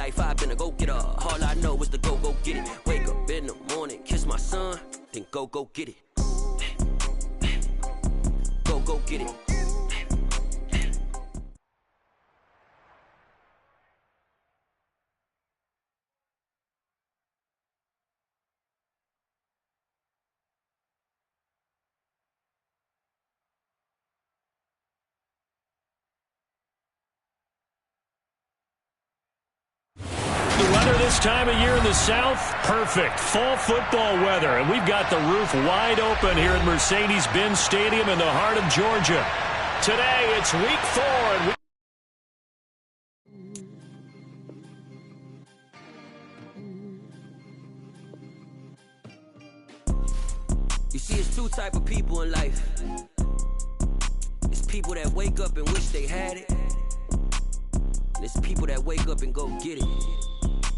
life, I've been a go-getter. All I know is to go get it. Wake up in the morning, kiss my son, then go get it. Go get it. This time of year in the South, perfect fall football weather, and we've got the roof wide open here at Mercedes-Benz Stadium in the heart of Georgia. Today, it's week 4, and you see, it's two type of people in life. It's people that wake up and wish they had it, and it's people that wake up and go get it.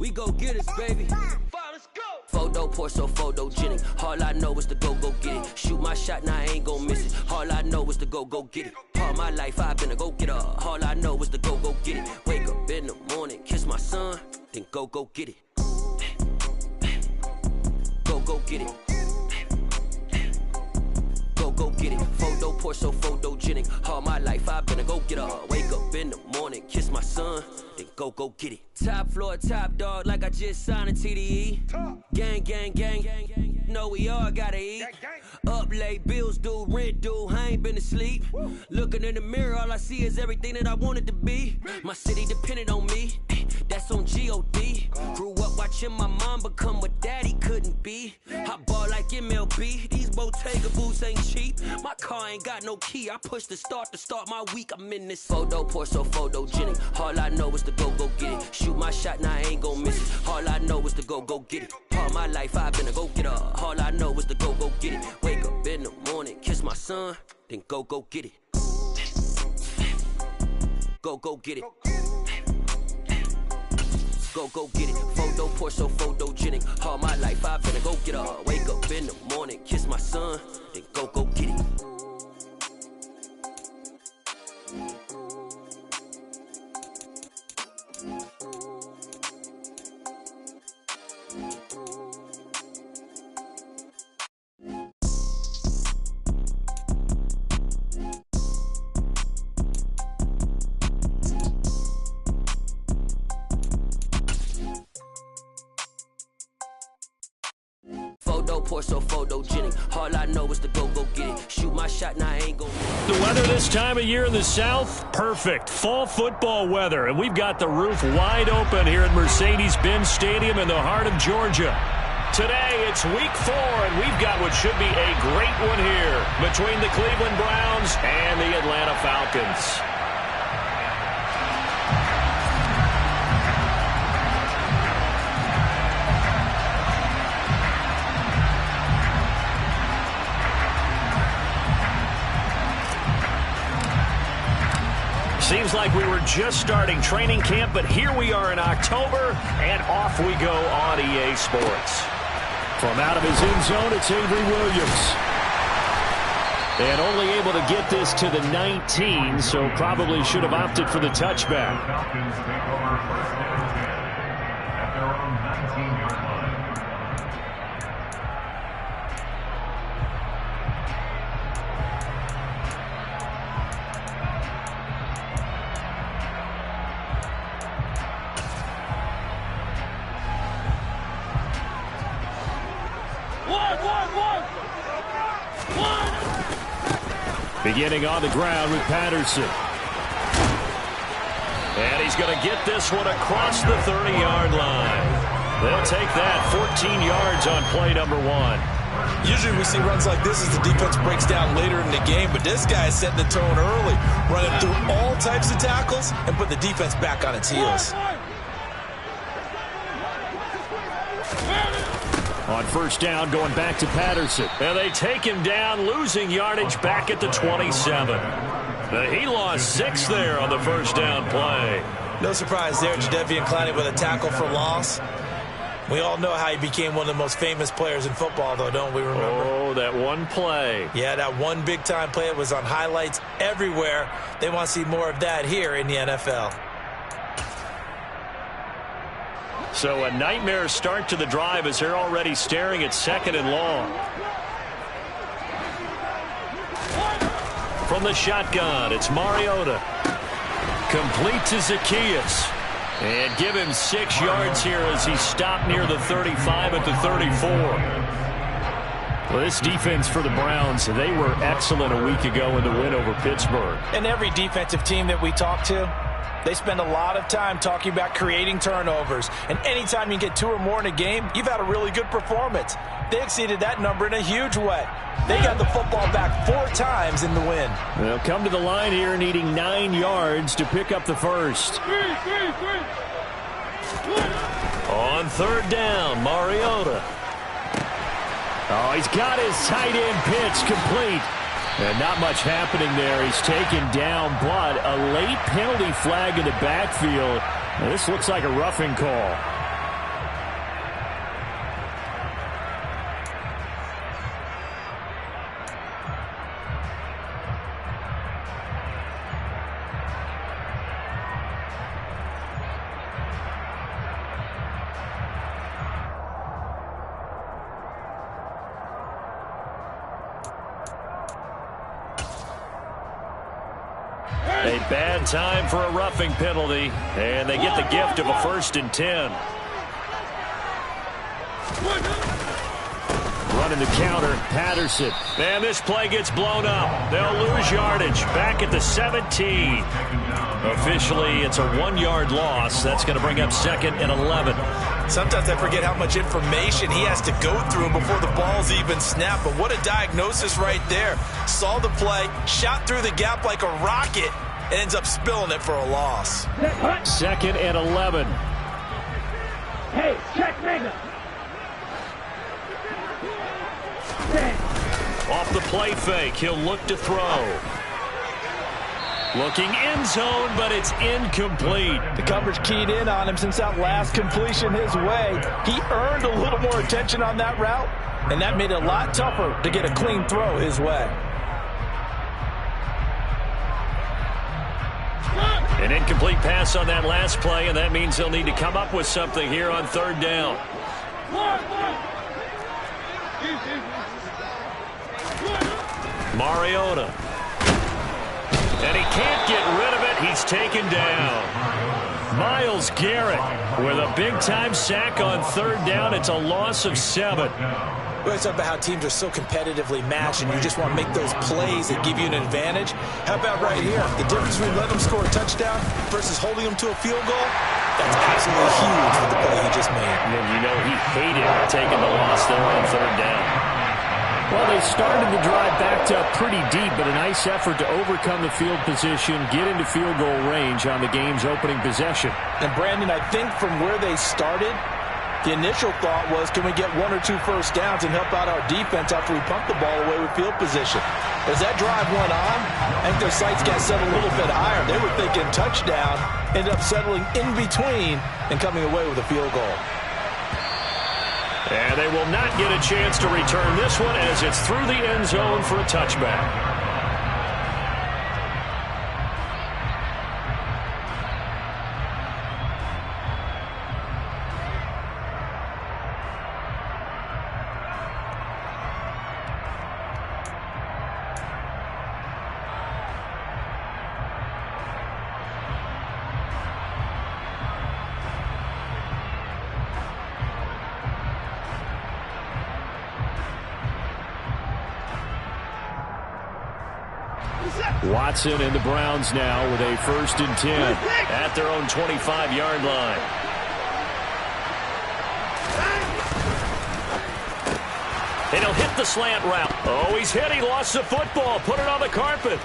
We go get it, baby. Let's go. Photo pour so photogenic. All I know is to go get it. Shoot my shot, now I ain't gon' miss it. All I know is to go get it. All my life I've been a go-getter. All I know is to go get it. Wake up in the morning, kiss my son, then go get it. Go get it. Go get it. Photo pour so photogenic. All my life I've been a go-getter. Wake up in the morning, kiss my son, then go get it. Top floor, top dog, like I just signed a TDE. Gang, gang, gang, gang, gang. Know we all gotta eat. Up late, bills due, rent due, I ain't been asleep. Looking in the mirror, all I see is everything that I wanted to be. My city depended on me, that's on G.O.D. Grew up watching my mom become what daddy couldn't be. I ball like MLB, these Bottega boots ain't cheap. My car ain't got no key, I push the start to start my week. I'm in this photo pour so photogenic. All I know is to go get it. Shoot my shot, now I ain't gon' miss it. All I know is to go get it. All my life I've been a go-getter. All I know is to go get it. Wake up in the morning, kiss my son, then go get it. Go get it. Go get it. Photo pour so photogenic. All my life I've been a go-getter. Wake up in the morning, kiss my son, then go get it. Pour so photogenic. All I know is to go get it. Shoot my shot, now I ain't gon' the weather this time of year in the South, perfect fall football weather, and we've got the roof wide open here at Mercedes-Benz Stadium in the heart of Georgia. Today, it's week 4, and we've got what should be a great one here between the Cleveland Browns and the Atlanta Falcons. Seems like we were just starting training camp, but here we are in October, and off we go on EA Sports. From out of his end zone, it's Avery Williams. And only able to get this to the 19, so probably should have opted for the touchback. Falcons take over first down at their own 19-yard line. Beginning on the ground with Patterson. And he's going to get this one across the 30-yard line. They'll take that 14 yards on play number 1. Usually we see runs like this as the defense breaks down later in the game, but this guy is setting the tone early, running through all types of tackles and put the defense back on its heels. On first down, going back to Patterson. And they take him down, losing yardage back at the 27. He lost 6 there on the first down play. No surprise there, Jadeveon Clowney with a tackle for loss. We all know how he became one of the most famous players in football, though, don't we remember? Oh, that one play. Yeah, that one big-time play. It was on highlights everywhere. They want to see more of that here in the NFL. So a nightmare start to the drive as they're already staring at 2nd and long. From the shotgun, it's Mariota. Complete to Zacchaeus. And give him 6 yards here as he stopped near the 35 at the 34. Well, this defense for the Browns, they were excellent a week ago in the win over Pittsburgh. And every defensive team that we talk to, they spend a lot of time talking about creating turnovers. And anytime you get 2 or more in a game, you've had a really good performance. They exceeded that number in a huge way. They got the football back 4 times in the win. They'll come to the line here needing 9 yards to pick up the first. On 3rd down, Mariota. Oh, he's got his tight end pitch complete. And not much happening there. He's taken down, but a late penalty flag in the backfield. Now, this looks like a roughing call. A bad time for a roughing penalty, and they get the gift of a 1st and 10. Running the counter, Patterson. And this play gets blown up. They'll lose yardage. Back at the 17. Officially, it's a 1-yard loss. That's going to bring up 2nd and 11. Sometimes I forget how much information he has to go through before the ball's even snapped. But what a diagnosis right there. Saw the play, shot through the gap like a rocket, and ends up spilling it for a loss. 2nd and 11. Hey, check nigga. Off the play fake, he'll look to throw. Looking end zone, but it's incomplete. The coverage keyed in on him since that last completion his way. He earned a little more attention on that route, and that made it a lot tougher to get a clean throw his way. An incomplete pass on that last play, and that means they'll need to come up with something here on 3rd down. Mariota. And he can't get rid of it. He's taken down. Myles Garrett with a big-time sack on 3rd down. It's a loss of 7. We always talk about how teams are so competitively matched and you just want to make those plays that give you an advantage. How about right here? The difference between letting them score a touchdown versus holding them to a field goal, that's absolutely huge for the play he just made. And you know he hated taking the loss there on 3rd down. Well, they started the drive backed up pretty deep, but a nice effort to overcome the field position, get into field goal range on the game's opening possession. And, Brandon, I think from where they started, the initial thought was, can we get 1 or 2 first downs and help out our defense after we pump the ball away with field position? As that drive went on, I think their sights got set a little bit higher. They were thinking touchdown, ended up settling in between and coming away with a field goal. And they will not get a chance to return this one as it's through the end zone for a touchback. Watson and the Browns now with a 1st and 10 at their own 25-yard line. And he'll hit the slant route. Oh, he's hit. He lost the football. Put it on the carpet.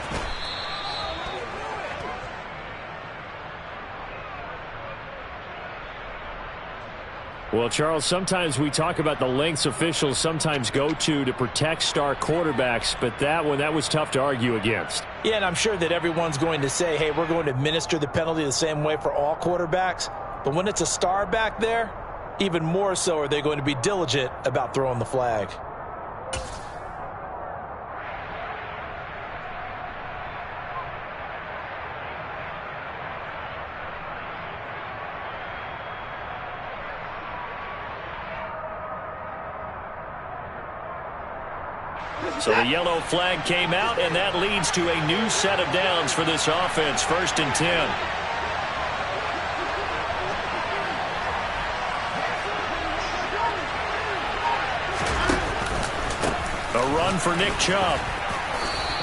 Well, Charles, sometimes we talk about the lengths officials sometimes go to protect star quarterbacks, but that one, that was tough to argue against. Yeah, and I'm sure that everyone's going to say, hey, we're going to administer the penalty the same way for all quarterbacks. But when it's a star back there, even more so are they going to be diligent about throwing the flag. So the yellow flag came out, and that leads to a new set of downs for this offense. 1st and 10. A run for Nick Chubb.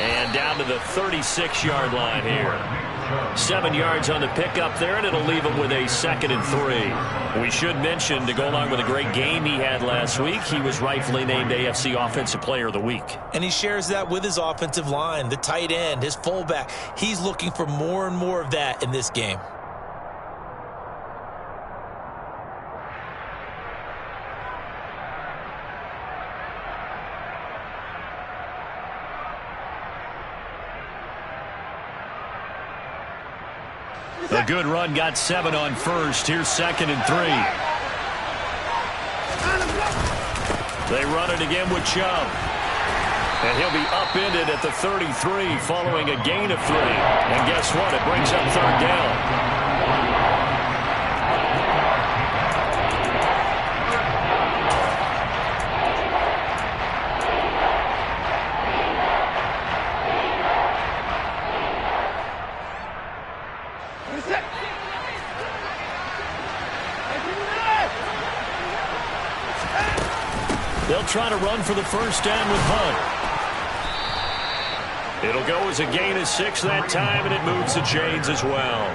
And down to the 36-yard line here. 7 yards on the pickup there, and it'll leave him with a 2nd and 3. We should mention, to go along with a great game he had last week, he was rightfully named AFC Offensive Player of the Week. And he shares that with his offensive line, the tight end, his fullback. He's looking for more and more of that in this game. A good run, got 7 on first. Here's 2nd and 3. They run it again with Chubb. And he'll be upended at the 33 following a gain of 3. And guess what? It brings up 3rd down. They'll try to run for the 1st down with Hunt. It'll go as a gain of 6 that time, and it moves the chains as well.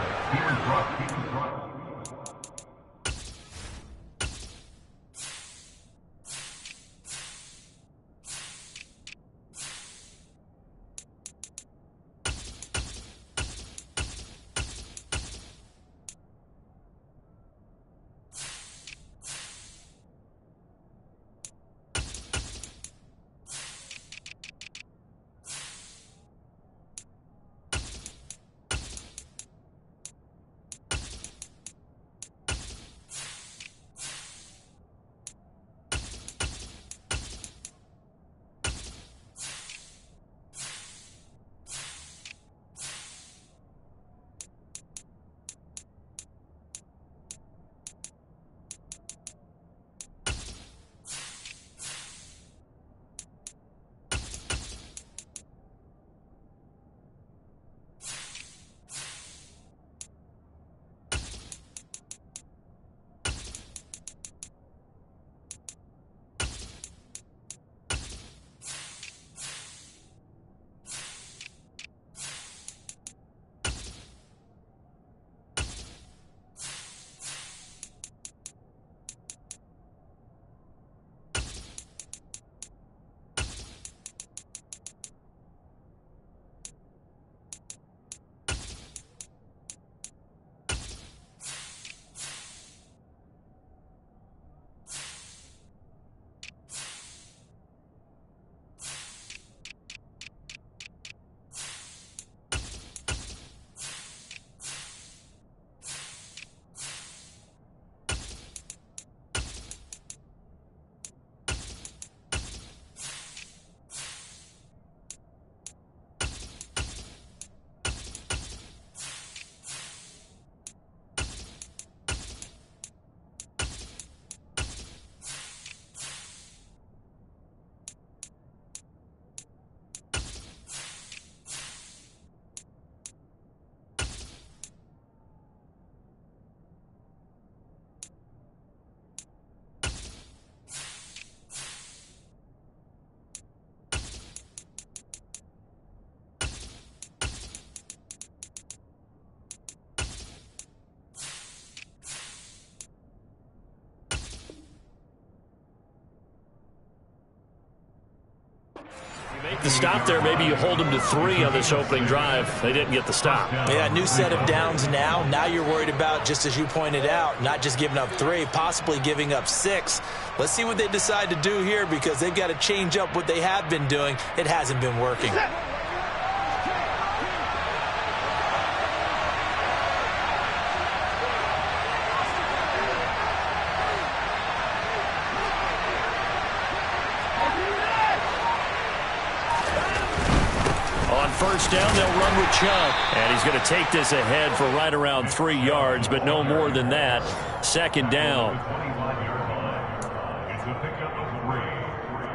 Make the stop there. Maybe you hold them to 3 on this opening drive. They didn't get the stop. Yeah, new set of downs now. Now you're worried about, just as you pointed out, not just giving up 3, possibly giving up 6. Let's see what they decide to do here, because they've got to change up what they have been doing. It hasn't been working. First down, they'll run with Chubb. And he's going to take this ahead for right around 3 yards, but no more than that. 2nd down.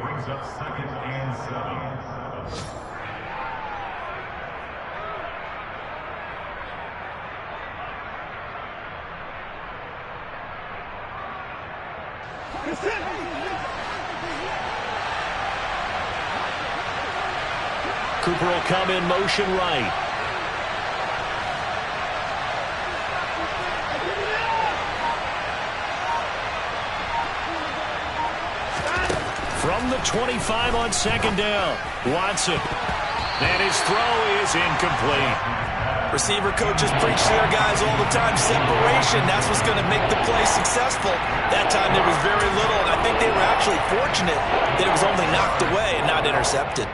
Brings up 2nd and 7. Cooper will come in motion right. From the 25 on 2nd down, Watson. And his throw is incomplete. Receiver coaches preach to their guys all the time. Separation, that's what's going to make the play successful. That time there was very little, and I think they were actually fortunate that it was only knocked away and not intercepted.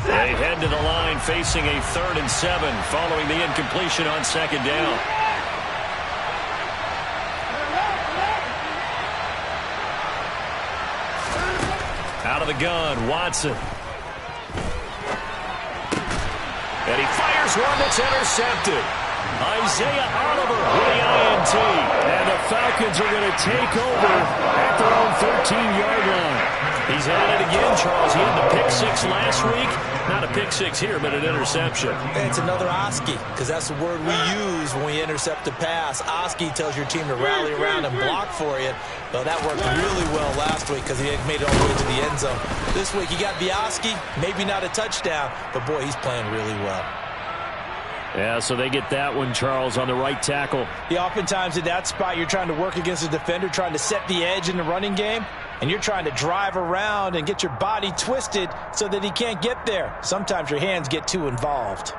They head to the line facing a 3rd and 7 following the incompletion on 2nd down. Out of the gun, Watson. And he fires one that's intercepted. Isaiah Oliver with the INT. And the Falcons are going to take over at their own 13-yard line. He's at it again, Charles. He had the pick 6 last week. Not a pick 6 here, but an interception. It's another Oski, because that's the word we use when we intercept a pass. Oski tells your team to rally around and block for you. Well, that worked really well last week because he had made it all the way to the end zone. This week he got the Oski, maybe not a touchdown, but boy, he's playing really well. Yeah, so they get that one, Charles, on the right tackle. Yeah, oftentimes in that spot, you're trying to work against a defender, trying to set the edge in the running game, and you're trying to drive around and get your body twisted so that he can't get there. Sometimes your hands get too involved.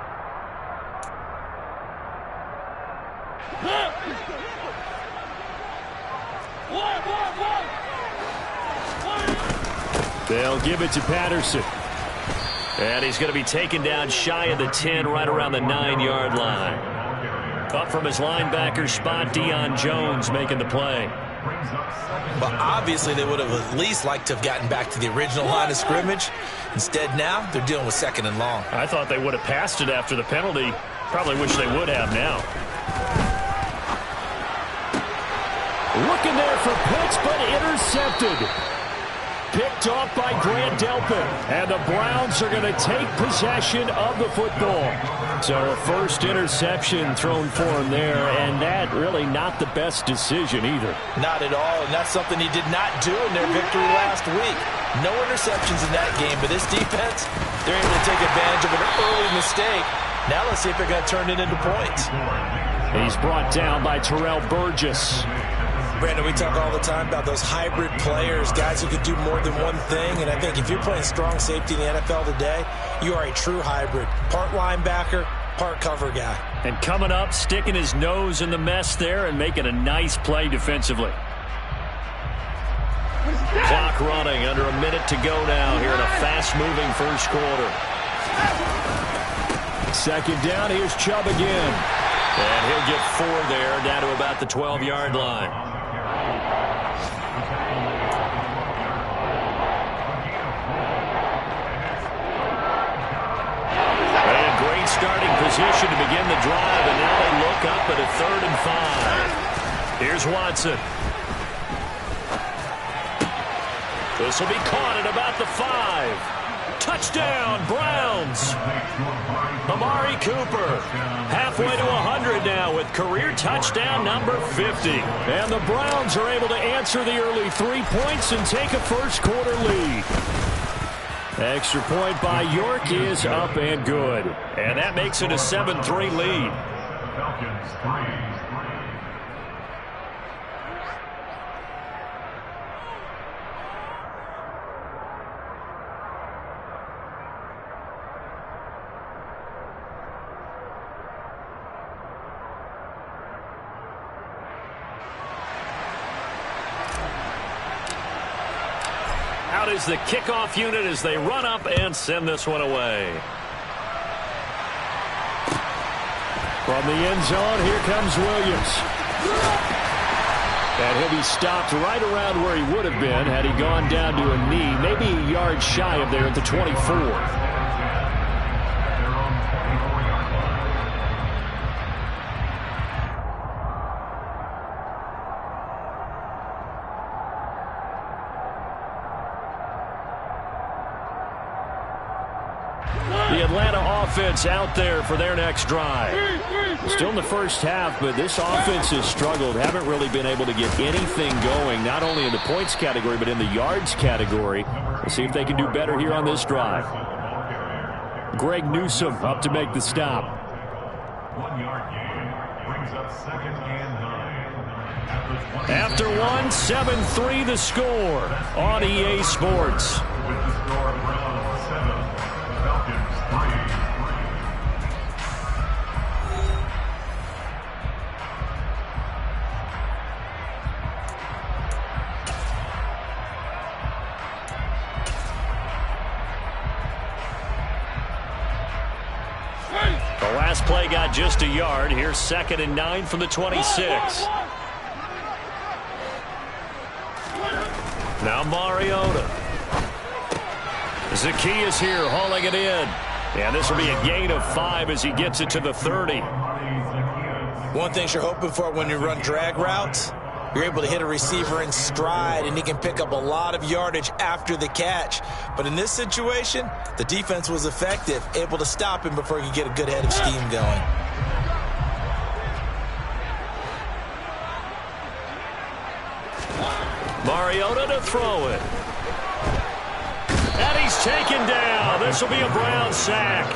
They'll give it to Patterson. And he's going to be taken down shy of the 10, right around the 9-yard line. Up from his linebacker spot, Deion Jones making the play. Well, obviously they would have at least liked to have gotten back to the original line of scrimmage. Instead now, they're dealing with 2nd and long. I thought they would have passed it after the penalty. Probably wish they would have now. Looking there for Pitts, but intercepted. Picked off by Grant Delpit. And the Browns are going to take possession of the football. So a first interception thrown for him there, and that really not the best decision either. Not at all, and that's something he did not do in their victory last week. No interceptions in that game, but this defense, they're able to take advantage of an early mistake. Now let's see if they're going to turn it into points. He's brought down by Terrell Burgess. Brandon, we talk all the time about those hybrid players, guys who could do more than one thing, and I think if you're playing strong safety in the NFL today, you are a true hybrid. Part linebacker, part cover guy. And coming up, sticking his nose in the mess there and making a nice play defensively. Clock running, under a minute to go now here in a fast-moving first quarter. 2nd down, here's Chubb again. And he'll get 4 there, down to about the 12-yard line. Starting position to begin the drive, and now they look up at a 3rd and 5. Here's Watson. This will be caught at about the 5. Touchdown, Browns. Amari Cooper halfway to 100 now with career touchdown number 50. And the Browns are able to answer the early 3 points and take a first quarter lead. Extra point by York is up and good. And that makes it a 7-3 lead. Falcons 3. Out is the kickoff unit as they run up and send this one away. From the end zone, here comes Williams. And he'll be stopped right around where he would have been had he gone down to a knee, maybe a yard shy of there at the 24. The Atlanta offense out there for their next drive. Still in the first half, but this offense has struggled. Haven't really been able to get anything going, not only in the points category, but in the yards category. We'll see if they can do better here on this drive. Greg Newsome up to make the stop. 1 yard gain brings up 2nd and 9. After one, 7-3 the score on EA Sports. With the score, Browns 7, Falcons 3. The last play got just a yard. Here's 2nd and 9 from the 26. Now Mariota. Zacchaeus here hauling it in. And this will be a gain of 5 as he gets it to the 30. One thing you're hoping for when you run drag routes, you're able to hit a receiver in stride, and he can pick up a lot of yardage after the catch. But in this situation, the defense was effective, able to stop him before he could get a good head of steam going. Mariota to throw it. And he's taken down. This will be a Brown sack.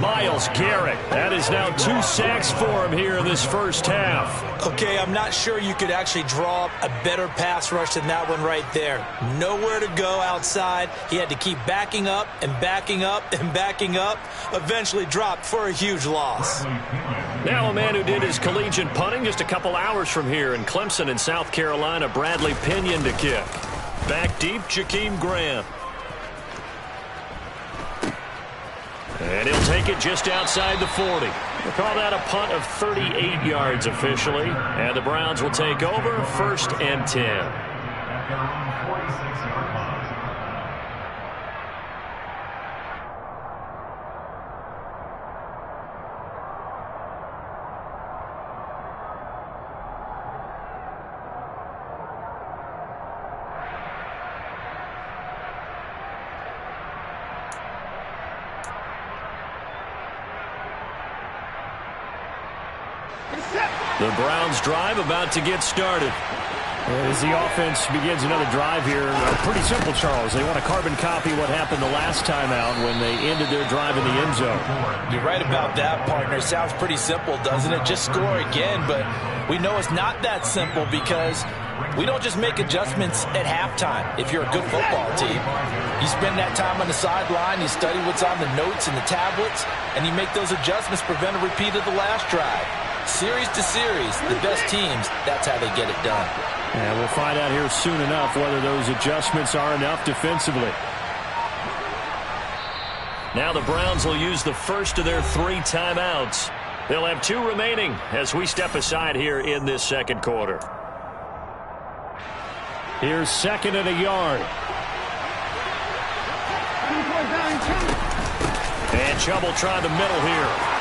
Myles Garrett. That is now 2 sacks for him here in this first half. Okay, I'm not sure you could actually draw up a better pass rush than that one right there. Nowhere to go outside. He had to keep backing up and backing up and backing up. Eventually dropped for a huge loss. Now a man who did his collegiate punting just a couple hours from here in Clemson in South Carolina, Bradley Pinion to kick. Back deep, Jakeem Grant. And he'll take it just outside the 40. We'll call that a punt of 38 yards officially. And the Browns will take over 1st and 10. At their own 46-yard line. The Browns drive about to get started. As the offense begins another drive here, pretty simple, Charles. They want to carbon copy what happened the last time out when they ended their drive in the end zone. You're right about that, partner. Sounds pretty simple, doesn't it? Just score again, but we know it's not that simple because we don't just make adjustments at halftime. If you're a good football team, you spend that time on the sideline, you study what's on the notes and the tablets, and you make those adjustments, prevent a repeat of the last drive. Series to series, the best teams, that's how they get it done. And we'll find out here soon enough whether those adjustments are enough defensively. Now the Browns will use the first of their 3 timeouts. They'll have 2 remaining as we step aside here in this second quarter. Here's 2nd and a yard. And Chubb will try the middle here.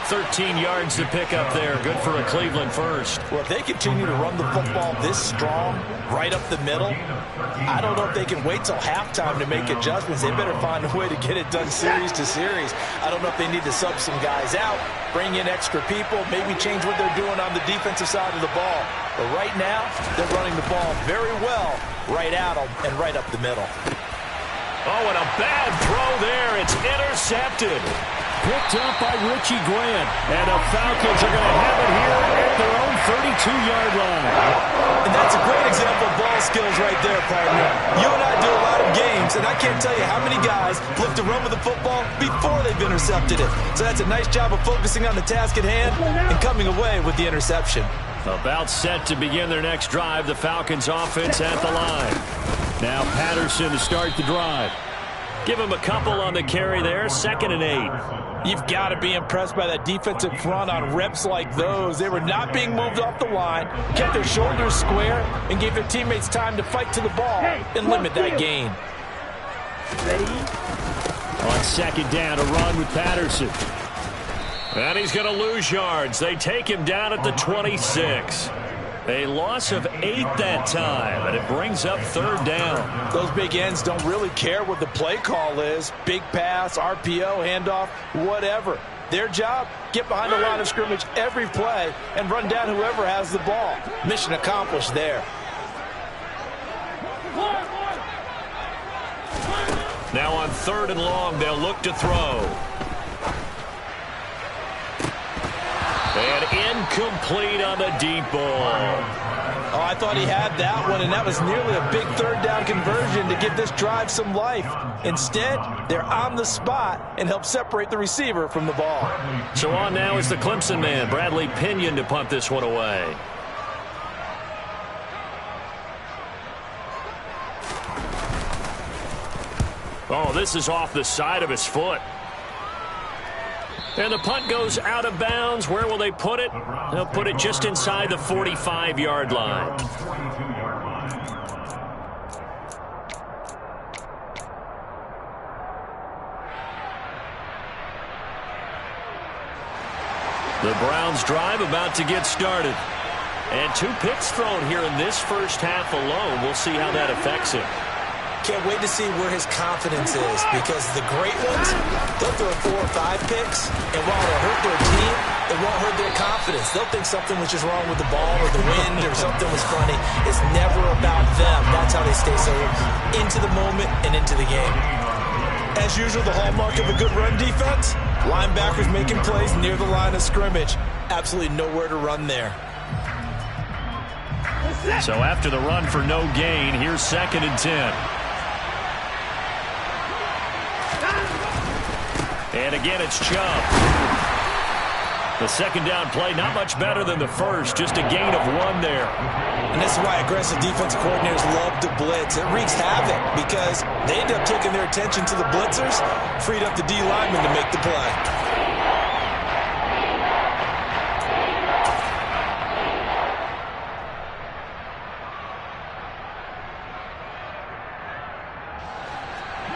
13 yards to pick up there. Good for a Cleveland first. Well, if they continue to run the football this strong, right up the middle, I don't know if they can wait till halftime to make adjustments. They better find a way to get it done series to series. I don't know if they need to sub some guys out, bring in extra people, maybe change what they're doing on the defensive side of the ball. But right now, they're running the ball very well right at them and right up the middle. Oh, and a bad throw there. It's intercepted. Picked up by Richie Grant. And the Falcons are going to have it here at their own 32-yard line. And that's a great example of ball skills right there, partner. You and I do a lot of games, and I can't tell you how many guys look to run with the football before they've intercepted it. So that's a nice job of focusing on the task at hand and coming away with the interception. About set to begin their next drive, the Falcons offense at the line. Now Patterson to start the drive. Give him a couple on the carry there, 2nd and 8. You've got to be impressed by that defensive front on reps like those. They were not being moved off the line, kept their shoulders square, and gave their teammates time to fight to the ball and limit that gain. On 2nd down, a run with Patterson. And he's going to lose yards. They take him down at the 26. A loss of 8 that time, and it brings up 3rd down. Those big ends don't really care what the play call is. Big pass, RPO, handoff, whatever. Their job, get behind the line of scrimmage every play and run down whoever has the ball. Mission accomplished there. Now on 3rd and long, they'll look to throw. And incomplete on the deep ball. Oh, I thought he had that one, and that was nearly a big 3rd down conversion to give this drive some life. Instead, they're on the spot and help separate the receiver from the ball. So on now is the Clemson man, Bradley Pinion, to punt this one away. Oh, this is off the side of his foot. And the punt goes out of bounds. Where will they put it? They'll put it just inside the 45-yard line. The Browns drive about to get started. And 2 picks thrown here in this first half alone. We'll see how that affects him. Can't wait to see where his confidence is, because the great ones, they'll throw 4 or 5 picks, and while it'll hurt their team, it won't hurt their confidence. They'll think something was just wrong with the ball or the wind or something was funny. It's never about them. That's how they stay so into the moment and into the game. As usual, the hallmark of a good run defense, linebackers making plays near the line of scrimmage. Absolutely nowhere to run there. So after the run for no gain, here's 2nd and 10. And again, it's Chubb. The 2nd down play, not much better than the first, just a gain of 1 there. And this is why aggressive defensive coordinators love to blitz. It wreaks havoc because they end up taking their attention to the blitzers, freed up the D lineman to make the play.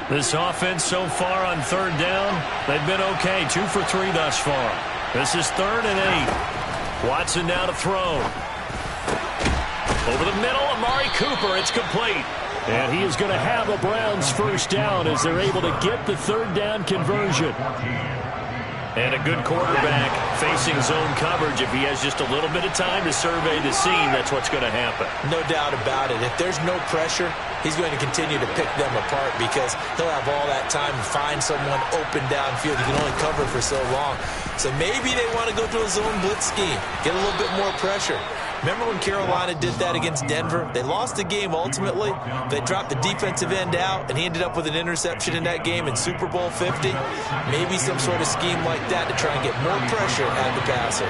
This offense so far on 3rd down, they've been okay. 2 for 3 thus far. This is 3rd and 8. Watson now to throw. Over the middle, Amari Cooper. It's complete. And he is going to have a Browns 1st down as they're able to get the 3rd down conversion. And a good quarterback facing zone coverage. If he has just a little bit of time to survey the scene, that's what's going to happen. No doubt about it. If there's no pressure, he's going to continue to pick them apart because he'll have all that time to find someone open downfield. He can only cover for so long. So maybe they want to go to a zone blitz scheme, get a little bit more pressure. Remember when Carolina did that against Denver? They lost the game ultimately. They dropped the defensive end out, and he ended up with an interception in that game in Super Bowl 50. Maybe some sort of scheme like that to try and get more pressure at the passer.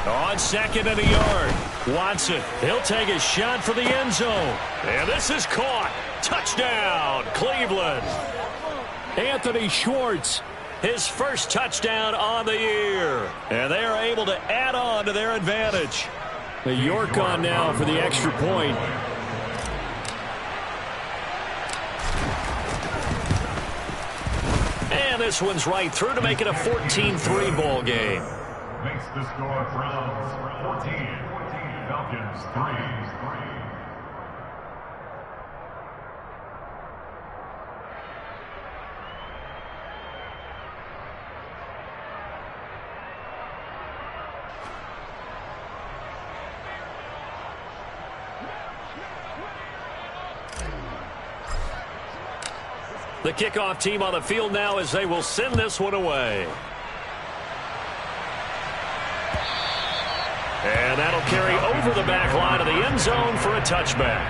On 2nd and a yard, Watson, he'll take a shot for the end zone. And this is caught. Touchdown, Cleveland. Anthony Schwartz, his first touchdown on the year. And they are able to add on to their advantage. The York on now for the extra point. And this one's right through to make it a 14-3 ball game. Makes the score Browns 14, Falcons 3. The kickoff team on the field now as they will send this one away. And that'll carry over the back line of the end zone for a touchback.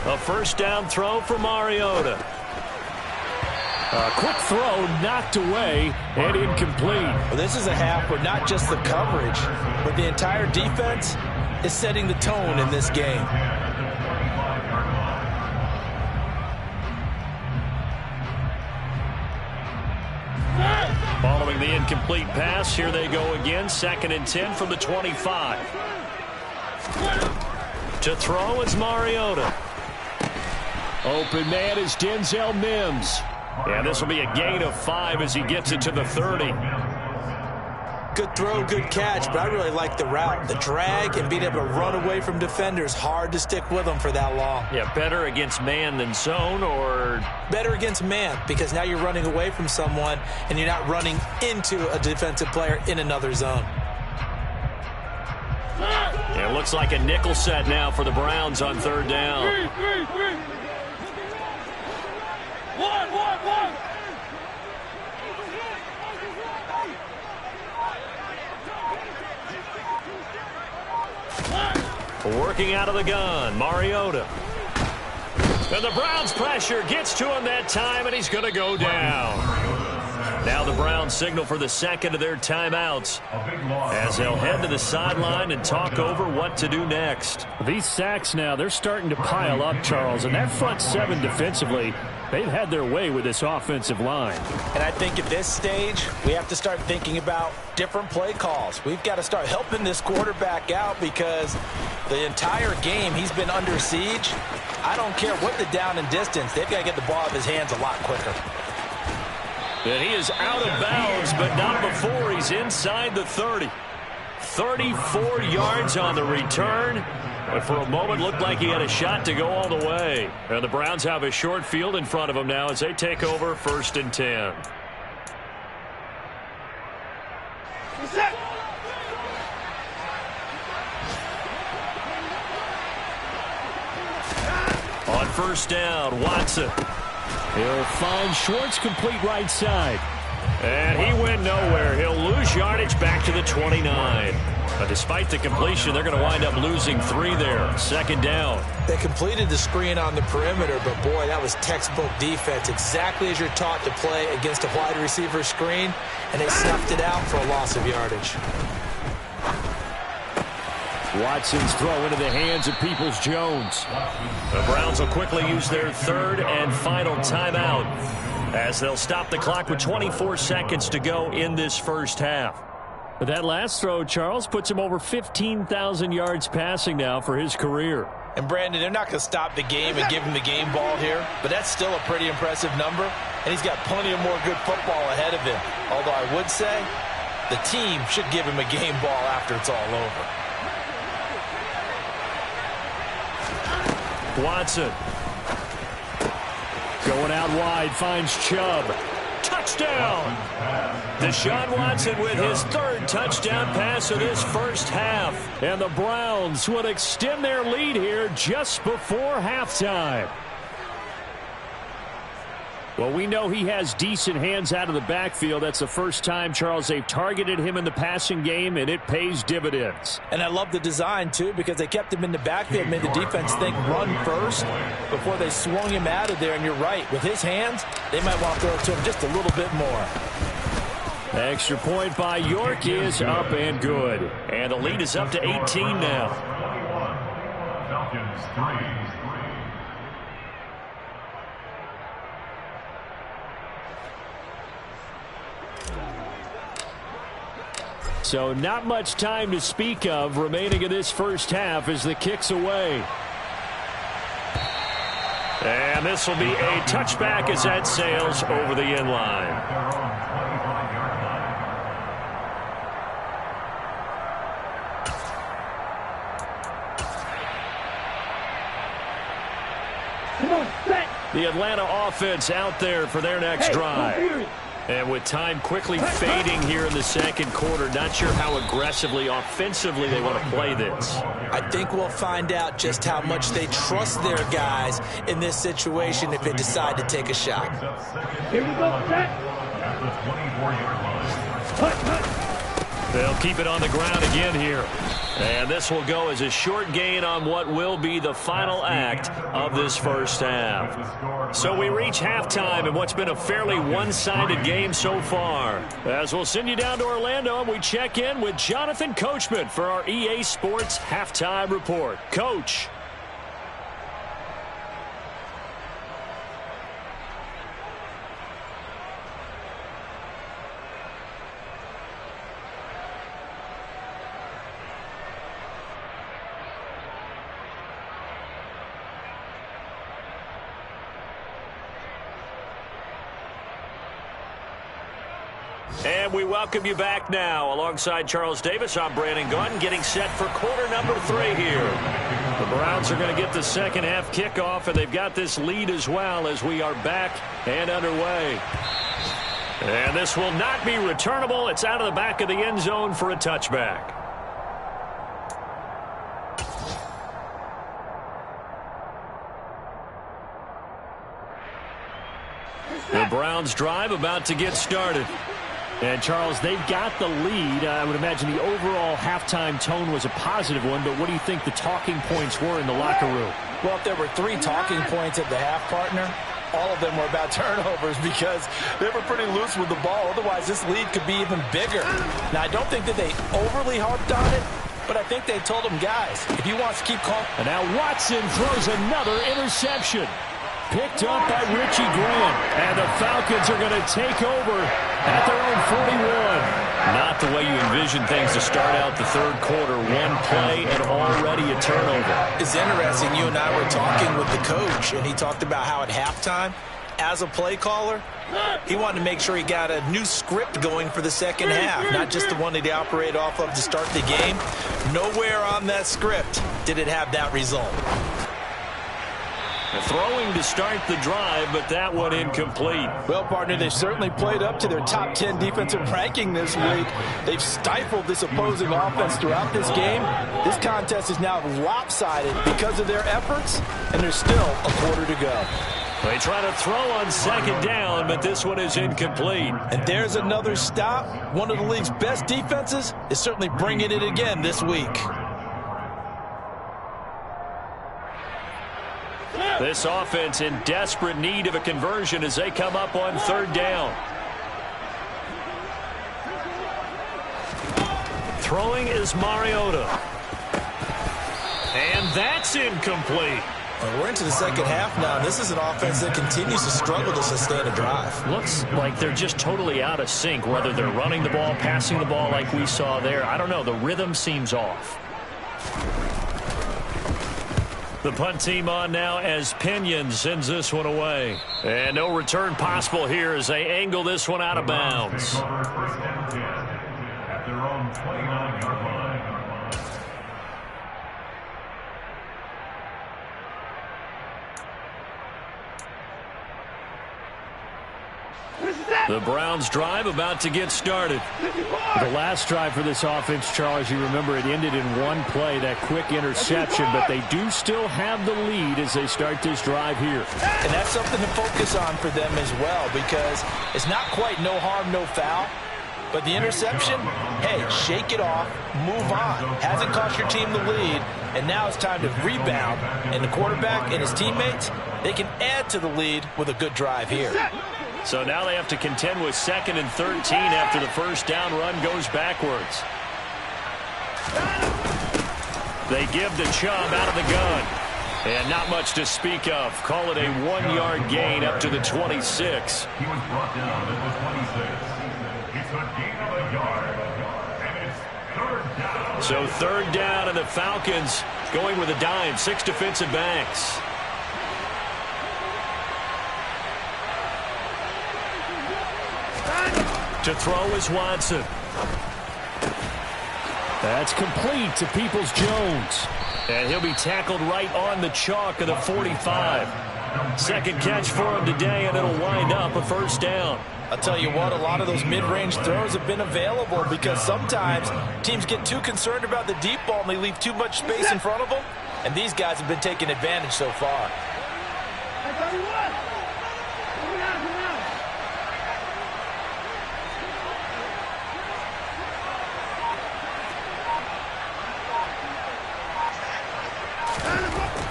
A first down throw for Mariota. A quick throw knocked away and incomplete. Well, this is a half where not just the coverage, but the entire defense is setting the tone in this game. Following the incomplete pass, here they go again. 2nd and 10 from the 25. To throw is Mariota. Open man is Denzel Mims. And this will be a gain of 5 as he gets it to the 30. Good throw, good catch, but I really like the route. The drag and being able to run away from defenders, hard to stick with them for that long. Yeah, better against man than zone, or? Better against man, because now you're running away from someone and you're not running into a defensive player in another zone. It looks like a nickel set now for the Browns on 3rd down. One. Working out of the gun, Mariota. And the Browns pressure gets to him that time, and he's going to go down. Now the Browns signal for the 2nd of their timeouts as they'll head to the sideline and talk over what to do next. These sacks now, they're starting to pile up, Charles, and that front 7 defensively, they've had their way with this offensive line. And I think at this stage, we have to start thinking about different play calls. We've got to start helping this quarterback out because the entire game he's been under siege. I don't care what the down and distance. They've got to get the ball out of his hands a lot quicker. And he is out of bounds, but not before he's inside the 30. 34 yards on the return. But for a moment, looked like he had a shot to go all the way. And the Browns have a short field in front of them now as they take over 1st and 10. On 1st down, Watson. He'll find Schwartz complete right side. And he went nowhere. He'll lose yardage back to the 29. But despite the completion, they're going to wind up losing 3 there. 2nd down. They completed the screen on the perimeter, but boy, that was textbook defense. Exactly as you're taught to play against a wide receiver screen, and they snuffed it out for a loss of yardage. Watson's throw into the hands of Peoples-Jones. The Browns will quickly use their 3rd and final timeout as they'll stop the clock with 24 seconds to go in this first half. But that last throw, Charles, puts him over 15,000 yards passing now for his career. And, Brandon, they're not going to stop the game and give him the game ball here, but that's still a pretty impressive number, and he's got plenty of more good football ahead of him. Although I would say the team should give him a game ball after it's all over. Watson. Going out wide, finds Chubb. Touchdown! Deshaun Watson with his 3rd touchdown pass of this first half. And the Browns would extend their lead here just before halftime. Well, we know he has decent hands out of the backfield. That's the first time, Charles, they've targeted him in the passing game, and it pays dividends. And I love the design, too, because they kept him in the backfield, made the defense think run first before they swung him out of there. And you're right, with his hands, they might want to throw it to him just a little bit more. Extra point by York is up and good. And the lead is up to 18 now. Falcons 3. So not much time to speak of remaining in this first half as the kick's away. And this will be a touchback as that sails over the end line. The Atlanta offense out there for their next drive. And with time quickly fading here in the 2nd quarter, not sure how aggressively, offensively they want to play this. I think we'll find out just how much they trust their guys in this situation if they decide to take a shot. Here we go, set. At the 24-yard line. Hut. They'll keep it on the ground again here. And this will go as a short gain on what will be the final act of this first half. So we reach halftime in what's been a fairly one-sided game so far. As we'll send you down to Orlando, and we check in with Jonathan Coachman for our EA Sports Halftime Report. Coach. And we welcome you back now. Alongside Charles Davis, I'm Brandon Gaudin, getting set for quarter number 3 here. The Browns are going to get the second half kickoff, and they've got this lead as well as we are back and underway. And this will not be returnable. It's out of the back of the end zone for a touchback. The Browns drive about to get started. And, Charles, they've got the lead. I would imagine the overall halftime tone was a positive one, but what do you think the talking points were in the locker room? Well, if there were 3 talking points at the half, partner, all of them were about turnovers because they were pretty loose with the ball. Otherwise, this lead could be even bigger. Now, I don't think that they overly harped on it, but I think they told them, guys, if you want to keep calm. And now Watson throws another interception. Picked up by Richie Graham. And the Falcons are going to take over at their own 41. Not the way you envision things to start out the third quarter. One play and already a turnover. It's interesting. You and I were talking with the coach, and he talked about how at halftime, as a play caller, he wanted to make sure he got a new script going for the second half, not just the one that he operated off of to start the game. Nowhere on that script did it have that result. Throwing to start the drive, but that one incomplete. Well, partner, they've certainly played up to their top 10 defensive ranking this week. They've stifled this opposing offense throughout this game. This contest is now lopsided because of their efforts, and there's still a quarter to go. They try to throw on second down, but this one is incomplete. And there's another stop. One of the league's best defenses is certainly bringing it again this week. This offense in desperate need of a conversion as they come up on third down. Throwing is Mariota. And that's incomplete. We're into the second half now. This is an offense that continues to struggle to sustain a drive. Looks like they're just totally out of sync, whether they're running the ball, passing the ball like we saw there. I don't know. The rhythm seems off. The punt team on now as Pinion sends this one away. And no return possible here as they angle this one out of bounds. First and 10 at their own 29-yard line. The Browns drive about to get started. The last drive for this offense, Charles, you remember it ended in one play, that quick interception, but they do still have the lead as they start this drive here. And that's something to focus on for them as well, because it's not quite no harm, no foul. But the interception, hey, shake it off, move on. Hasn't cost your team the lead, and now it's time to rebound. And the quarterback and his teammates, they can add to the lead with a good drive here. So now they have to contend with 2nd and 13 after the first down run goes backwards. They give the Chubb out of the gun. And not much to speak of. Call it a 1-yard gain up to the 26. He was brought down at the 26. It's a gain of a yard. And it's third down. So third down, and the Falcons going with a dime. 6 defensive backs. To throw is Watson. That's complete to Peoples-Jones. And he'll be tackled right on the chalk of the 45. Second catch for him today, and it'll wind up a first down. I'll tell you what, a lot of those mid-range throws have been available because sometimes teams get too concerned about the deep ball and they leave too much space in front of them. And these guys have been taking advantage so far.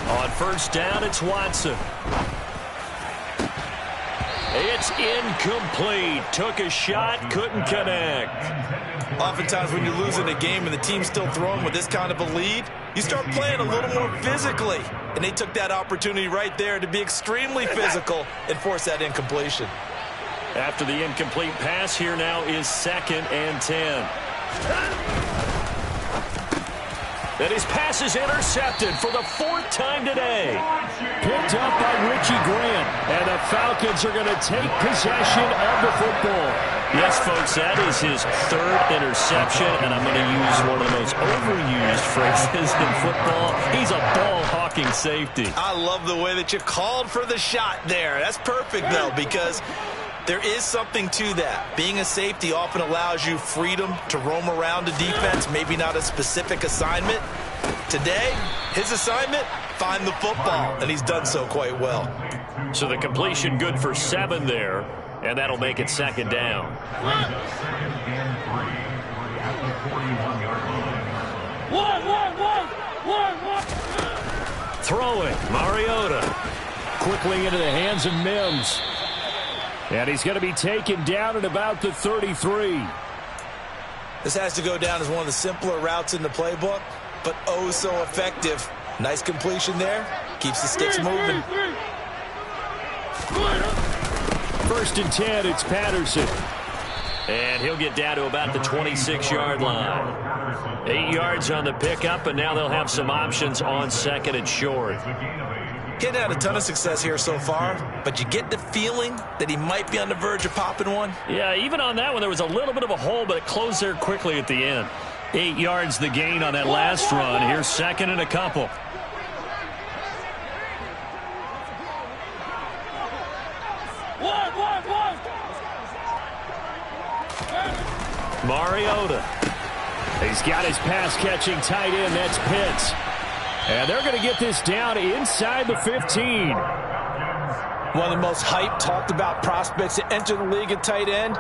On first down, it's Watson. It's incomplete. Took a shot, couldn't connect. Oftentimes when you're losing a game and the team's still throwing with this kind of a lead, you start playing a little more physically. And they took that opportunity right there to be extremely physical and force that incompletion. After the incomplete pass, here now is 2nd and 10. And his pass is intercepted for the 4th time today. Picked up by Richie Grant, and the Falcons are going to take possession of the football. Yes, folks, that is his 3rd interception, and I'm going to use one of the most overused phrases in football. He's a ball-hawking safety. I love the way that you called for the shot there. That's perfect, though, because there is something to that. Being a safety often allows you freedom to roam around a defense, maybe not a specific assignment. Today, his assignment, find the football, and he's done so quite well. So the completion good for 7 there, and that'll make it 2nd down. Throwing, Mariota. Quickly into the hands of Mims. And he's going to be taken down at about the 33. This has to go down as one of the simpler routes in the playbook, but oh so effective. Nice completion there. Keeps the sticks moving. 1st and 10, it's Patterson. And he'll get down to about the 26-yard line. 8 yards on the pickup, and now they'll have some options on 2nd and short. He's had a ton of success here so far, but you get the feeling that he might be on the verge of popping one. Yeah, even on that one, there was a little bit of a hole, but it closed there quickly at the end. 8 yards the gain on that last run. Here's 2nd and a couple. Mariota. He's got his pass-catching tight end. That's Pitts. And they're going to get this down inside the 15. One of the most hyped, talked about prospects that enter the league at tight end.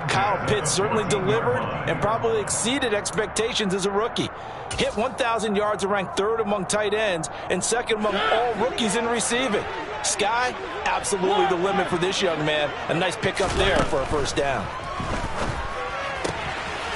Kyle Pitts certainly delivered and probably exceeded expectations as a rookie. Hit 1,000 yards and ranked 3rd among tight ends and 2nd among all rookies in receiving. Sky, absolutely the limit for this young man. A nice pickup there for a 1st down.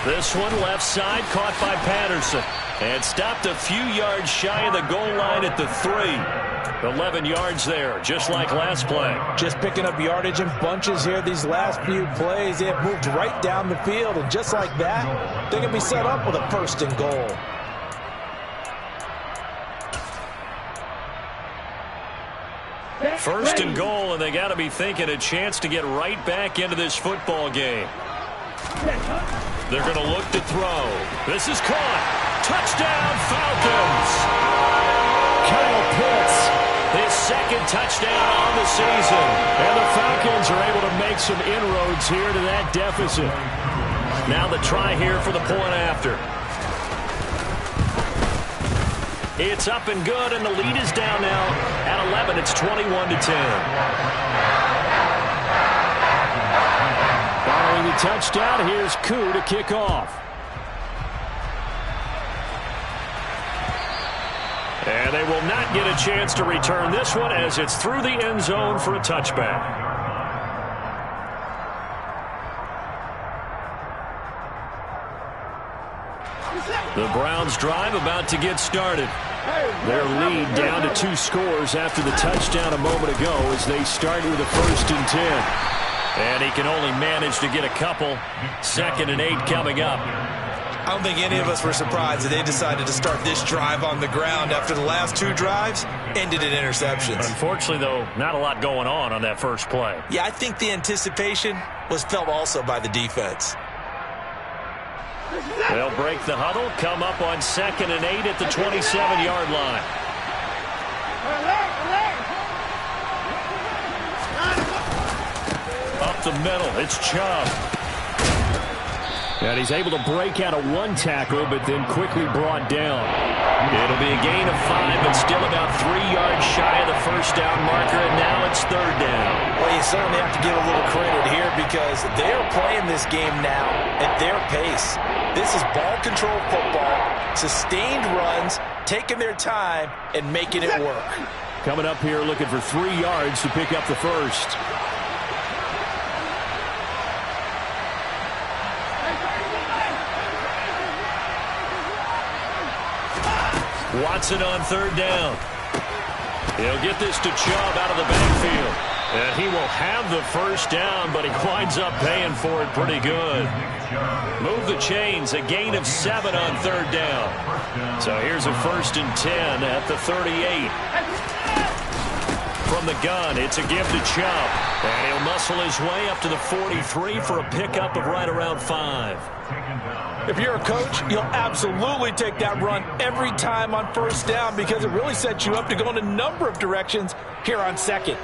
This one left side, caught by Patterson. And stopped a few yards shy of the goal line at the 3. 11 yards there, just like last play. Just picking up yardage in bunches here these last few plays. They have moved right down the field, and just like that, they're going to be set up with a 1st and goal. First and goal, and they got to be thinking a chance to get right back into this football game. They're going to look to throw. This is caught. Touchdown, Falcons. Kyle Pitts. His 2nd touchdown on the season. And the Falcons are able to make some inroads here to that deficit. Now the try here for the point after. It's up and good, and the lead is down now at 11. It's 21-10. Following the touchdown, here's Koo to kick off. And they will not get a chance to return this one as it's through the end zone for a touchback. The Browns drive about to get started. Their lead down to 2 scores after the touchdown a moment ago as they start with a 1st and 10. And he can only manage to get a couple. 2nd and 8 coming up. I don't think any of us were surprised that they decided to start this drive on the ground after the last 2 drives ended in interceptions. Unfortunately, though, not a lot going on that first play. Yeah, I think the anticipation was felt also by the defense. They'll break the huddle, come up on 2nd and 8 at the 27-yard line. Up the middle, it's Chubb. And he's able to break out of 1 tackle, but then quickly brought down. It'll be a gain of 5, but still about 3 yards shy of the 1st down marker, and now it's 3rd down. Well, you certainly have to give a little credit here because they are playing this game now at their pace. This is ball control football, sustained runs taking their time and making it work. Coming up here looking for 3 yards to pick up the first. Watson on 3rd down. He'll get this to Chubb out of the backfield. And he will have the first down, but he winds up paying for it pretty good. Move the chains, a gain of 7 on 3rd down. So here's a 1st and 10 at the 38. From the gun, it's a give to Chubb. And he'll muscle his way up to the 43 for a pickup of right around 5. If you're a coach, you'll absolutely take that run every time on 1st down because it really sets you up to go in a number of directions here on 2nd.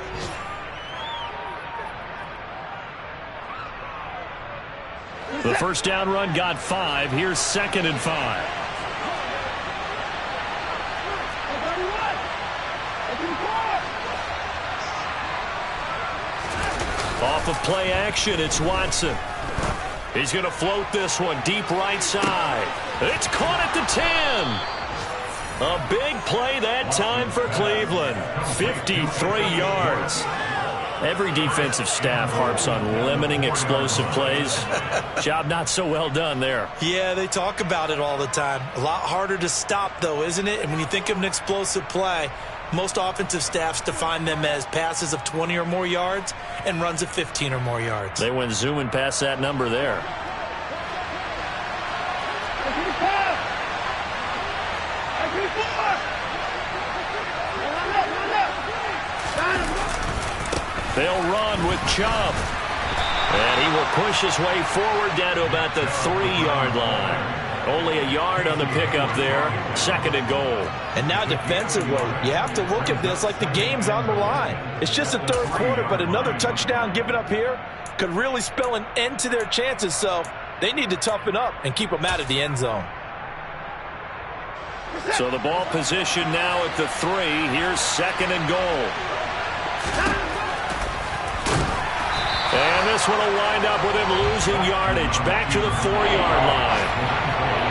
The 1st down run got 5. Here's 2nd and 5. Off of play action, it's Watson. He's going to float this one deep right side. It's caught at the 10. A big play that time for Cleveland. 53 yards. Every defensive staff harps on limiting explosive plays. Job not so well done there. Yeah, they talk about it all the time. A lot harder to stop, though, isn't it? And when you think of an explosive play, most offensive staffs define them as passes of 20 or more yards and runs of 15 or more yards. They went zooming past that number there. They'll run with Chubb. And he will push his way forward down to about the 3-yard line. Only a yard on the pickup there. 2nd and goal. And now defensively, you have to look at this like the game's on the line. It's just the 3rd quarter, but another touchdown given up here could really spell an end to their chances. So they need to toughen up and keep them out of the end zone. So the ball position now at the 3. Here's 2nd and goal. And this one will wind up with him losing yardage back to the 4-yard line.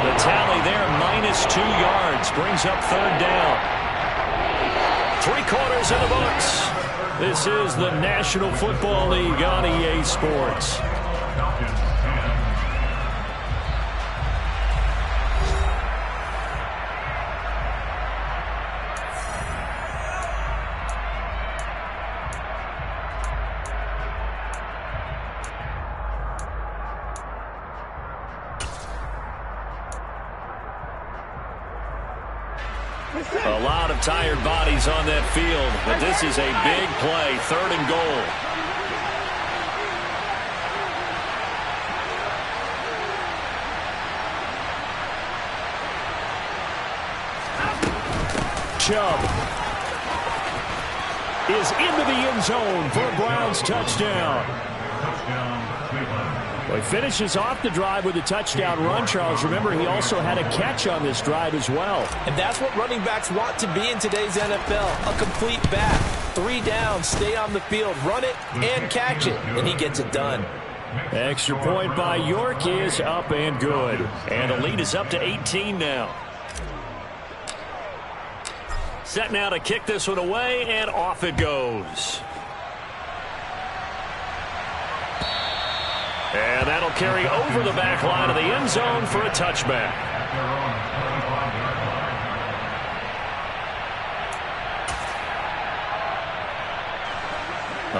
The tally there, -2 yards, brings up 3rd down. 3 quarters in the books. This is the National Football League on EA Sports. A lot of tired bodies on that field, but this is a big play, 3rd and goal. Chubb is into the end zone for a Browns touchdown. Well, he finishes off the drive with a touchdown run, Charles. Remember, he also had a catch on this drive as well. And that's what running backs want to be in today's NFL, a complete back. 3 downs, stay on the field, run it, and catch it, and he gets it done. Extra point by York is up and good. And the lead is up to 18 now. Set now to kick this one away, and off it goes. And that'll carry over the back line of the end zone for a touchback.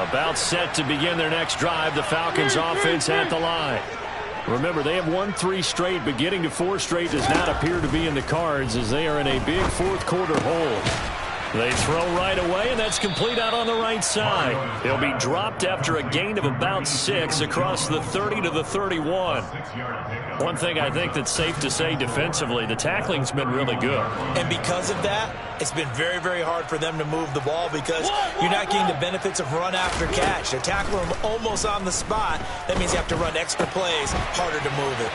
About set to begin their next drive, the Falcons offense at the line. Remember, they have won 3 straight, but getting to 4 straight does not appear to be in the cards as they are in a big 4th quarter hole. They throw right away, and that's complete out on the right side. He'll be dropped after a gain of about 6 across the 30 to the 31. One thing I think that's safe to say defensively, the tackling's been really good. And because of that, it's been very, very hard for them to move the ball because you're not getting the benefits of run after catch. They're tackling them almost on the spot. That means you have to run extra plays, harder to move it.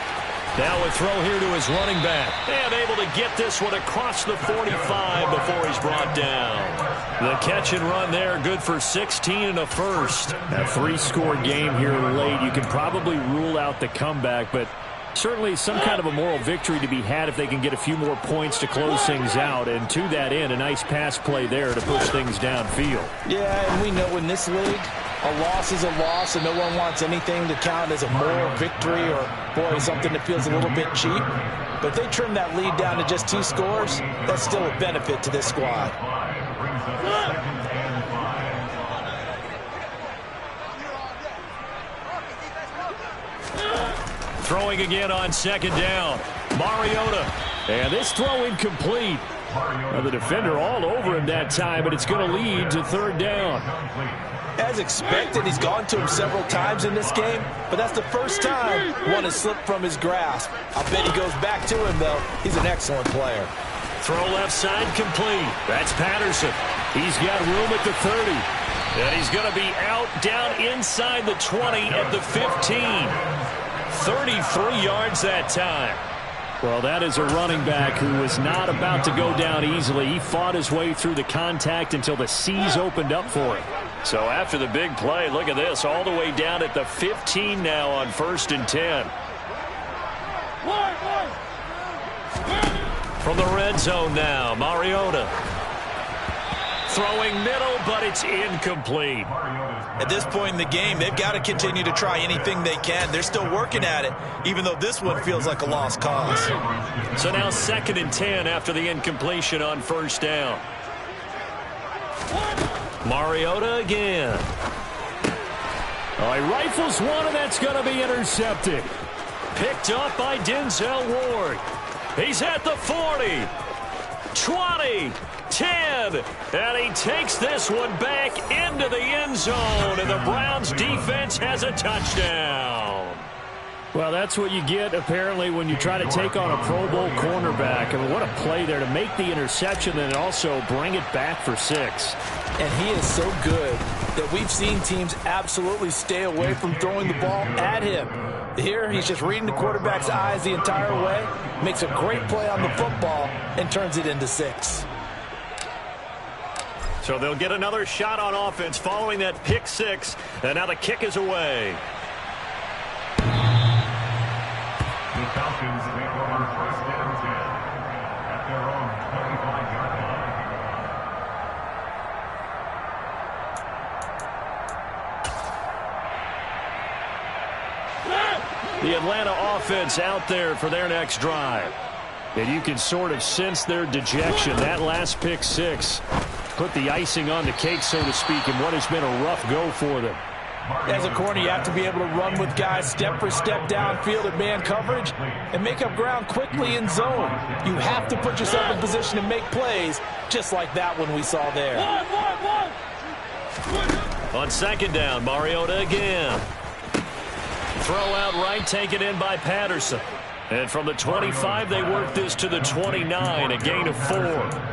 Now a throw here to his running back. And able to get this one across the 45 before he's brought down. The catch and run there, good for 16 and a first. A 3-score game here late. You can probably rule out the comeback, but Certainly some kind of a moral victory to be had if they can get a few more points to close things out. And to that end, a nice pass play there to push things downfield. Yeah, and we know in this league, a loss is a loss, and no one wants anything to count as a moral victory or, boy, something that feels a little bit cheap. But if they trim that lead down to just 2 scores, that's still a benefit to this squad. Throwing again on 2nd down. Mariota. And this throw incomplete. Now the defender all over him that time, but it's going to lead to 3rd down. As expected, he's gone to him several times in this game, but that's the first time one has slipped from his grasp. I bet he goes back to him, though. He's an excellent player. Throw left side complete. That's Patterson. He's got room at the 30. And he's going to be out down inside the 20 at the 15. 33 yards that time. Well, that is a running back who was not about to go down easily. He fought his way through the contact until the seas opened up for him. So after the big play, look at this, all the way down at the 15 now on 1st and 10. From the red zone now, Mariota. Throwing middle, but it's incomplete. At this point in the game, they've got to continue to try anything they can. They're still working at it, even though this one feels like a lost cause. So now 2nd and 10 after the incompletion on 1st down. Mariota again. Oh, he rifles one, and that's going to be intercepted. Picked up by Denzel Ward. He's at the 40, 20, 10, and he takes this one back into the end zone, and the Browns defense has a touchdown. Well, that's what you get, apparently, when you try to take on a Pro Bowl cornerback. I mean, what a play there to make the interception and also bring it back for 6. And he is so good that we've seen teams absolutely stay away from throwing the ball at him. Here, he's just reading the quarterback's eyes the entire way, makes a great play on the football, and turns it into 6. So they'll get another shot on offense following that pick 6, and now the kick is away. The Falcons take over 1st and 10 at their own 25-yard line. The Atlanta offense out there for their next drive. And you can sort of sense their dejection. That last pick 6 put the icing on the cake, so to speak, in what has been a rough go for them. As a corner, you have to be able to run with guys step for step downfield at man coverage and make up ground quickly in zone. You have to put yourself in position to make plays, just like that one we saw there. On 2nd down, Mariota again. Throw out right, taken in by Patterson. And from the 25, they work this to the 29, a gain of 4.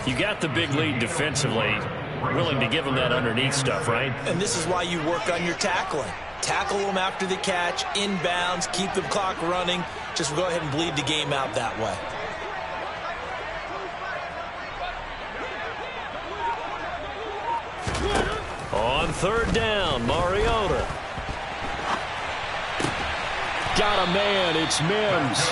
You got the big lead defensively. Willing to give them that underneath stuff, right? And this is why you work on your tackling. Tackle them after the catch, inbounds, keep the clock running. Just go ahead and bleed the game out that way. On 3rd down, Mariota. Got a man, it's Mims.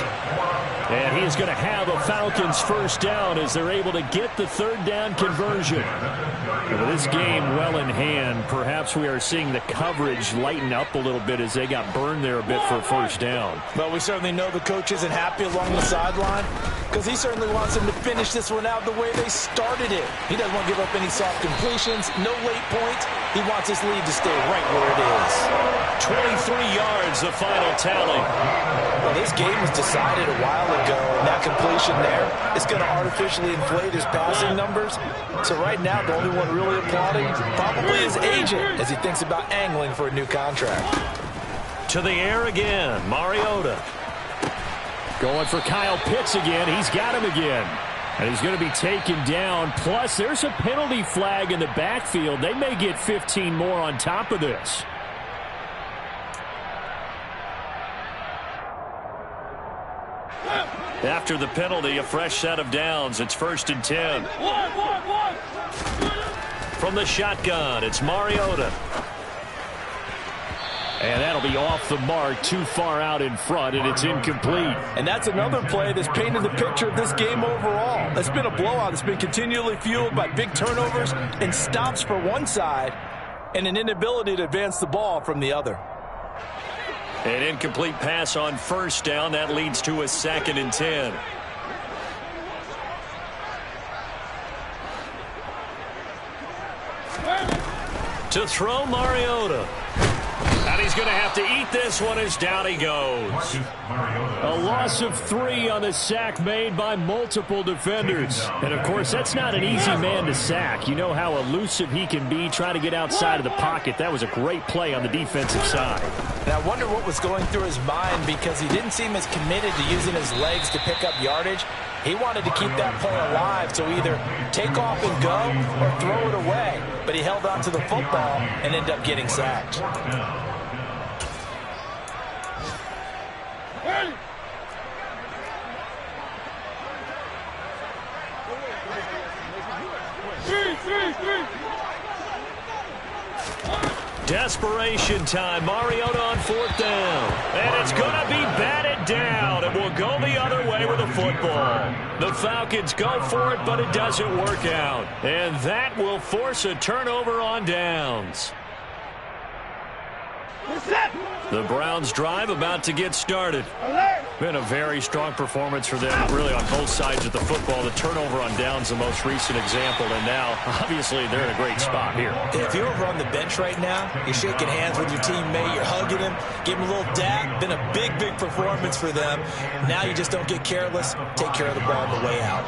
And he is going to have a Falcons 1st down as they're able to get the 3rd down conversion. And with this game well in hand, perhaps we are seeing the coverage lighten up a little bit as they got burned there a bit for a 1st down. But we certainly know the coach isn't happy along the sideline because he certainly wants them to finish this one out the way they started it. He doesn't want to give up any soft completions, no late points. He wants this lead to stay right where it is. 23 yards, the final tally. Well, this game was decided a while ago, and that completion there is going to artificially inflate his passing numbers. So right now, the only one really applauding probably his agent as he thinks about angling for a new contract. To the air again, Mariota. Going for Kyle Pitts again. He's got him again. And he's going to be taken down. Plus, there's a penalty flag in the backfield. They may get 15 more on top of this. After the penalty, a fresh set of downs. It's 1st and 10. From the shotgun, it's Mariota. And that'll be off the mark, too far out in front, and it's incomplete. And that's another play that's painted the picture of this game overall. It's been a blowout. It's been continually fueled by big turnovers and stops for one side and an inability to advance the ball from the other. An incomplete pass on first down. That leads to a 2nd and 10. To throw, Mariota. And he's going to have to eat this one as down he goes. A loss of 3 on the sack made by multiple defenders. And, of course, that's not an easy man to sack. You know how elusive he can be trying to get outside of the pocket. That was a great play on the defensive side. And I wonder what was going through his mind, because he didn't seem as committed to using his legs to pick up yardage. He wanted to keep that play alive, so either take off and go or throw it away. But he held on to the football and ended up getting sacked. Desperation time. Mariota on 4th down. And it's going to be batted down. It will go the other way with the football. The Falcons go for it, but it doesn't work out. And that will force a turnover on downs. The Browns drive about to get started. Been a very strong performance for them, really, on both sides of the football. The turnover on downs, the most recent example, and now, obviously, they're in a great spot here. If you're over on the bench right now, you're shaking hands with your teammate, you're hugging him, give him a little dap. Been a big, big performance for them. Now you just don't get careless. Take care of the ball on the way out.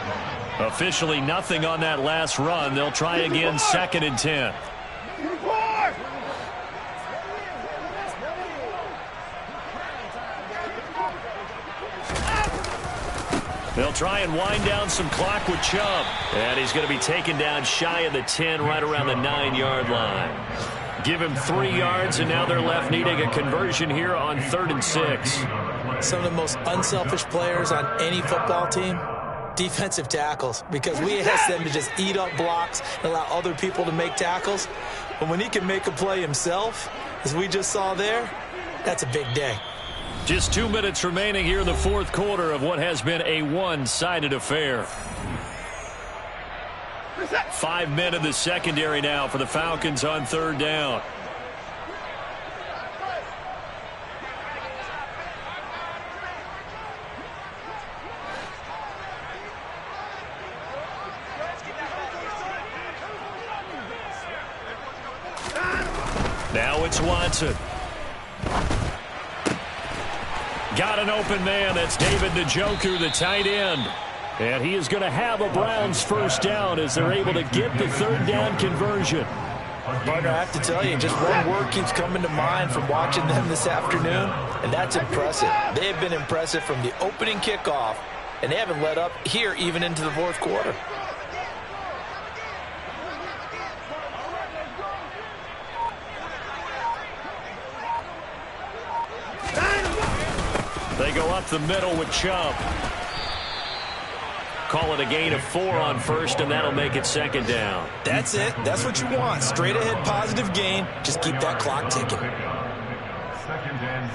Officially nothing on that last run. They'll try again, 2nd and 10. They'll try and wind down some clock with Chubb. And he's going to be taken down shy of the 10, right around the 9-yard line. Give him 3 yards, and now they're left needing a conversion here on 3rd and 6. Some of the most unselfish players on any football team, defensive tackles, because we ask them to just eat up blocks and allow other people to make tackles. But when he can make a play himself, as we just saw there, that's a big day. Just 2 minutes remaining here in the 4th quarter of what has been a one-sided affair. 5 men in the secondary now for the Falcons on 3rd down. Now it's Watson. Got an open man. That's David Njoku, the tight end. And he is going to have a Browns 1st down as they're able to get the 3rd down conversion. Partner, I have to tell you, just one word keeps coming to mind from watching them this afternoon, and that's impressive. They have been impressive from the opening kickoff, and they haven't let up here even into the 4th quarter. They go up the middle with Chubb. Call it a gain of 4 on 1st, and that'll make it 2nd down. That's it. That's what you want. Straight ahead positive gain. Just keep that clock ticking. 2nd and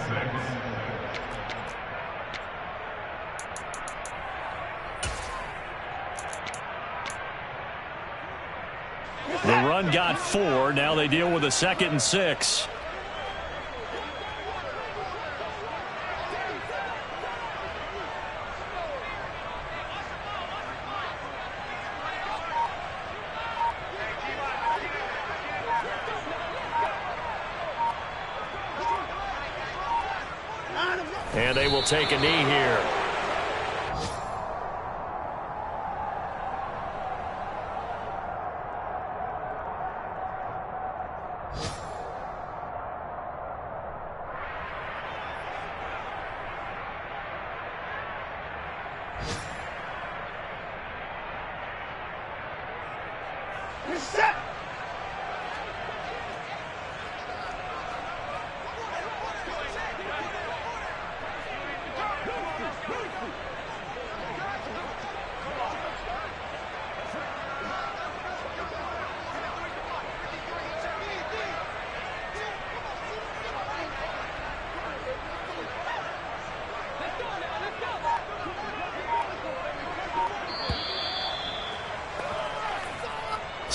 6. The run got 4. Now they deal with a 2nd and 6. And they will take a knee here.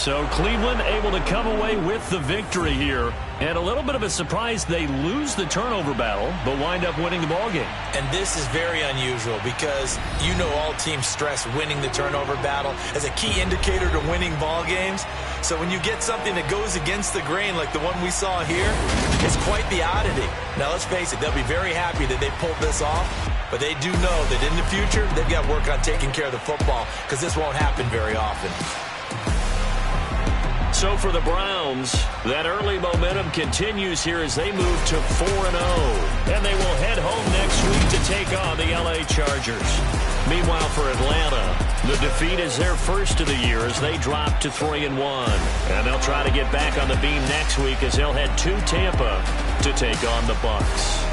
So Cleveland able to come away with the victory here. And a little bit of a surprise, they lose the turnover battle, but wind up winning the ballgame. And this is very unusual because you know all teams stress winning the turnover battle as a key indicator to winning ball games. So when you get something that goes against the grain like the one we saw here, it's quite the oddity. Now let's face it, they'll be very happy that they pulled this off, but they do know that in the future they've got to work on taking care of the football because this won't happen very often. So for the Browns, that early momentum continues here as they move to 4-0. And they will head home next week to take on the LA Chargers. Meanwhile, for Atlanta, the defeat is their first of the year as they drop to 3-1. And they'll try to get back on the beam next week as they'll head to Tampa to take on the Bucs.